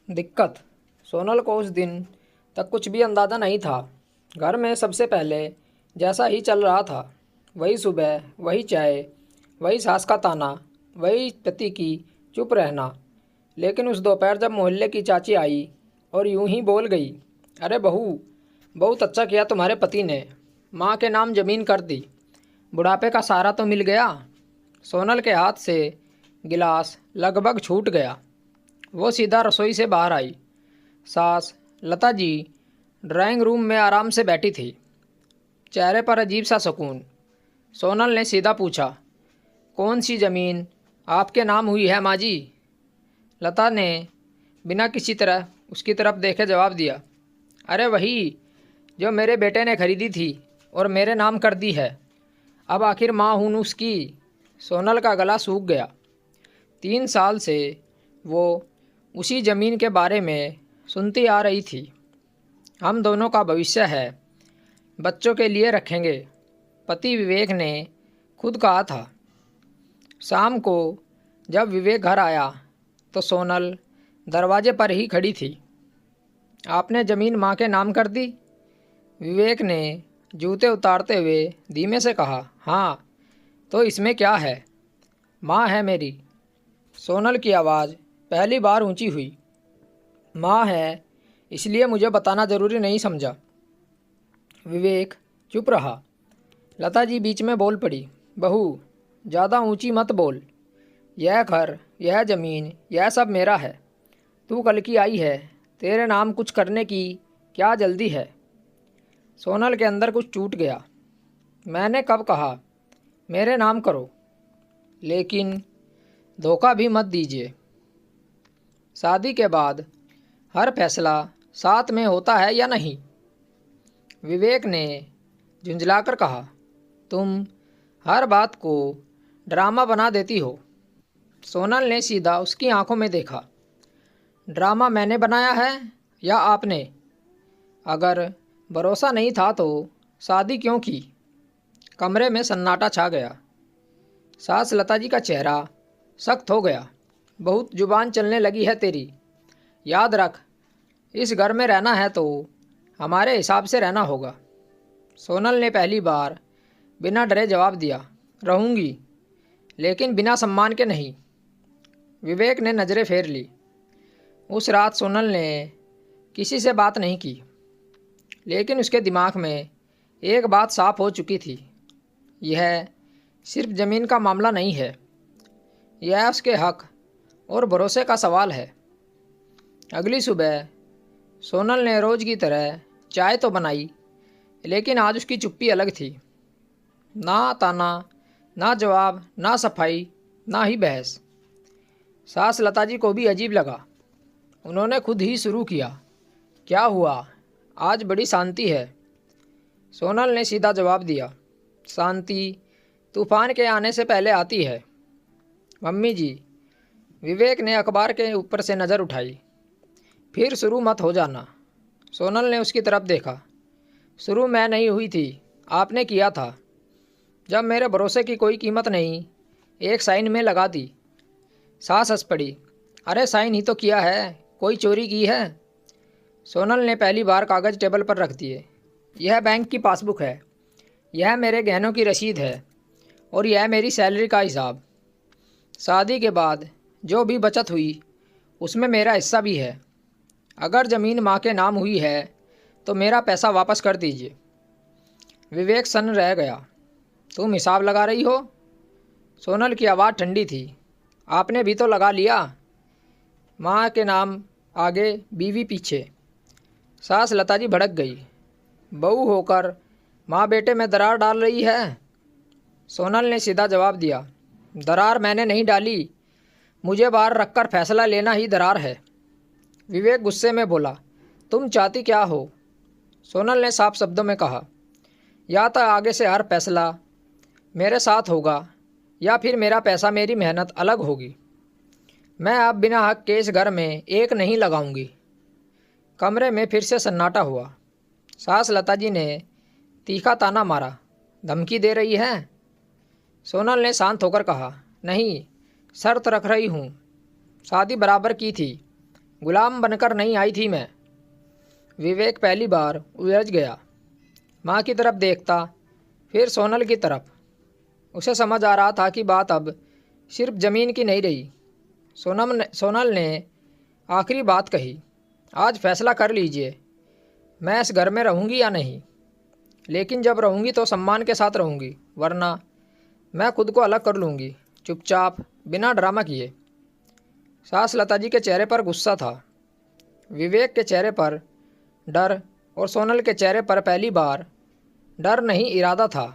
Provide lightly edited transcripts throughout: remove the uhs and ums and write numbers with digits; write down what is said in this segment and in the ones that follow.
दिक्कत। सोनल को उस दिन तक कुछ भी अंदाज़ा नहीं था। घर में सबसे पहले जैसा ही चल रहा था, वही सुबह, वही चाय, वही सास का ताना, वही पति की चुप रहना। लेकिन उस दोपहर जब मोहल्ले की चाची आई और यूं ही बोल गई, अरे बहू, बहुत अच्छा किया तुम्हारे पति ने, माँ के नाम ज़मीन कर दी, बुढ़ापे का सहारा तो मिल गया। सोनल के हाथ से गिलास लगभग छूट गया। वो सीधा रसोई से बाहर आई। सास लता जी ड्राइंग रूम में आराम से बैठी थी, चेहरे पर अजीब सा सुकून। सोनल ने सीधा पूछा, कौन सी ज़मीन आपके नाम हुई है माँ जी? लता ने बिना किसी तरह उसकी तरफ देखे जवाब दिया, अरे वही जो मेरे बेटे ने खरीदी थी और मेरे नाम कर दी है। अब आखिर माँ हूँ उसकी। सोनल का गला सूख गया। 3 साल से वो उसी ज़मीन के बारे में सुनती आ रही थी। हम दोनों का भविष्य है, बच्चों के लिए रखेंगे, पति विवेक ने खुद कहा था। शाम को जब विवेक घर आया तो सोनल दरवाजे पर ही खड़ी थी। आपने ज़मीन माँ के नाम कर दी? विवेक ने जूते उतारते हुए धीमे से कहा, हाँ, तो इसमें क्या है, माँ है मेरी। सोनल की आवाज़ पहली बार ऊंची हुई। माँ है इसलिए मुझे बताना ज़रूरी नहीं समझा। विवेक चुप रहा। लता जी बीच में बोल पड़ी, बहू, ज़्यादा ऊंची मत बोल। यह घर, यह ज़मीन, यह सब मेरा है। तू कल की आई है, तेरे नाम कुछ करने की क्या जल्दी है? सोनल के अंदर कुछ टूट गया। मैंने कब कहा मेरे नाम करो? लेकिन धोखा भी मत दीजिए। शादी के बाद हर फैसला साथ में होता है या नहीं? विवेक ने झुंझलाकर कहा, तुम हर बात को ड्रामा बना देती हो। सोनल ने सीधा उसकी आंखों में देखा। ड्रामा मैंने बनाया है या आपने? अगर भरोसा नहीं था तो शादी क्यों की? कमरे में सन्नाटा छा गया। सास लता जी का चेहरा सख्त हो गया। बहुत जुबान चलने लगी है तेरी। याद रख, इस घर में रहना है तो हमारे हिसाब से रहना होगा। सोनल ने पहली बार बिना डरे जवाब दिया, रहूँगी, लेकिन बिना सम्मान के नहीं। विवेक ने नज़रें फेर ली। उस रात सोनल ने किसी से बात नहीं की, लेकिन उसके दिमाग में एक बात साफ हो चुकी थी। यह सिर्फ ज़मीन का मामला नहीं है, यह उसके हक और भरोसे का सवाल है। अगली सुबह सोनल ने रोज़ की तरह चाय तो बनाई, लेकिन आज उसकी चुप्पी अलग थी। ना ताना, ना जवाब, ना सफाई, ना ही बहस। सास लता जी को भी अजीब लगा। उन्होंने खुद ही शुरू किया, क्या हुआ, आज बड़ी शांति है? सोनल ने सीधा जवाब दिया, शांति तूफान के आने से पहले आती है मम्मी जी। विवेक ने अखबार के ऊपर से नज़र उठाई। फिर शुरू मत हो जाना। सोनल ने उसकी तरफ देखा। शुरू मैं नहीं हुई थी, आपने किया था। जब मेरे भरोसे की कोई कीमत नहीं, एक साइन में लगा दी। सास हंस पड़ी, अरे साइन ही तो किया है, कोई चोरी की है? सोनल ने पहली बार कागज़ टेबल पर रख दिए। यह बैंक की पासबुक है, यह मेरे गहनों की रसीद है और यह मेरी सैलरी का हिसाब। शादी के बाद जो भी बचत हुई उसमें मेरा हिस्सा भी है। अगर ज़मीन माँ के नाम हुई है तो मेरा पैसा वापस कर दीजिए। विवेक सन्न रह गया। तुम हिसाब लगा रही हो? सोनल की आवाज़ ठंडी थी। आपने भी तो लगा लिया, माँ के नाम आगे, बीवी पीछे। सास लता जी भड़क गई। बहू होकर माँ बेटे में दरार डाल रही है? सोनल ने सीधा जवाब दिया, दरार मैंने नहीं डाली, मुझे बाहर रखकर फैसला लेना ही दरार है। विवेक गुस्से में बोला, तुम चाहती क्या हो? सोनल ने साफ शब्दों में कहा, या तो आगे से हर फैसला मेरे साथ होगा या फिर मेरा पैसा, मेरी मेहनत अलग होगी। मैं अब बिना हक के इस घर में एक नहीं लगाऊंगी। कमरे में फिर से सन्नाटा हुआ। सास लता जी ने तीखा ताना मारा, धमकी दे रही है? सोनल ने शांत होकर कहा, नहीं, शर्त रख रही हूँ। शादी बराबर की थी, गुलाम बनकर नहीं आई थी मैं। विवेक पहली बार उलझ गया। माँ की तरफ देखता, फिर सोनल की तरफ। उसे समझ आ रहा था कि बात अब सिर्फ ज़मीन की नहीं रही। सोनल ने आखिरी बात कही, आज फैसला कर लीजिए, मैं इस घर में रहूँगी या नहीं। लेकिन जब रहूँगी तो सम्मान के साथ रहूँगी, वरना मैं खुद को अलग कर लूँगी, चुपचाप, बिना ड्रामा किए। सास लता जी के चेहरे पर गुस्सा था, विवेक के चेहरे पर डर और सोनल के चेहरे पर पहली बार डर नहीं, इरादा था।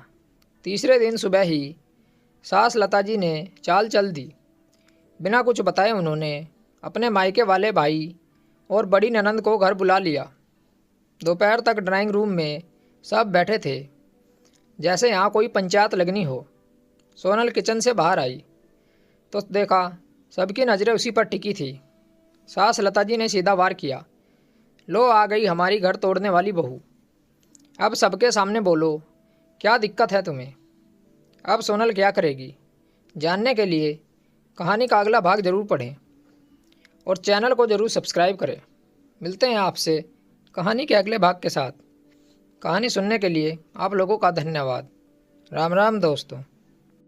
तीसरे दिन सुबह ही सास लता जी ने चाल चल दी। बिना कुछ बताए उन्होंने अपने मायके वाले भाई और बड़ी ननंद को घर बुला लिया। दोपहर तक ड्राइंग रूम में सब बैठे थे, जैसे यहाँ कोई पंचायत लगनी हो। सोनल किचन से बाहर आई तो देखा सबकी नज़रें उसी पर टिकी थी। सास लता जी ने सीधा वार किया, लो आ गई हमारी घर तोड़ने वाली बहू। अब सबके सामने बोलो, क्या दिक्कत है तुम्हें। अब सोनल क्या करेगी, जानने के लिए कहानी का अगला भाग ज़रूर पढ़ें और चैनल को ज़रूर सब्सक्राइब करें। मिलते हैं आपसे कहानी के अगले भाग के साथ। कहानी सुनने के लिए आप लोगों का धन्यवाद। राम राम दोस्तों।